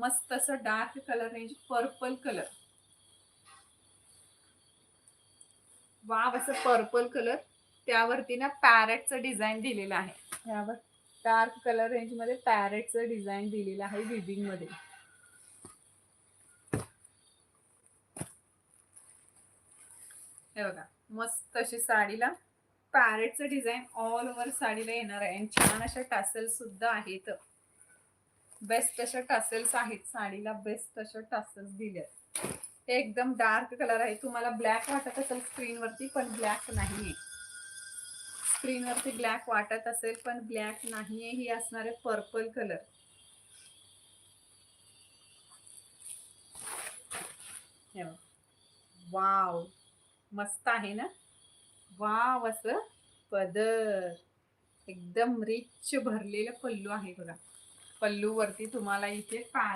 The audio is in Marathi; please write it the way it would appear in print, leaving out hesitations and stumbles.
मस्त असं dark colour range, purple colour, wow असं पर्पल कलर, त्यावरती ना पॅरेटचं डिझाईन दिलेलं आहे. यावर डार्क कलर रेंज मध्ये पॅरेटचं डिझाईन दिलेलं आहे विविंग मध्ये. हे बघा, मस्त अशी साडीला पॅरेटचं डिझाईन ऑल ओव्हर साडीला येणार आहे. आणि छान अशा टॅसल्स सुद्धा आहेत. बेस्ट अशा टॅसल्स आहेत साडीला, बेस्ट अशा टॅसल्स दिल्यात. हे एकदम डार्क कलर आहे. तुम्हाला ब्लॅक वाटत असेल स्क्रीनवरती, पण ब्लॅक नाहीये. स्क्रीनवरती ब्लॅक वाटत असेल पण ब्लॅक नाहीये. ही असणार आहे पर्पल कलर. वाव, मस्त आहे ना. वाव, असं पदर एकदम रिच भरलेलं पल्लू आहे बघा. पल्लू वरती तुम्हाला इथे पॅरेट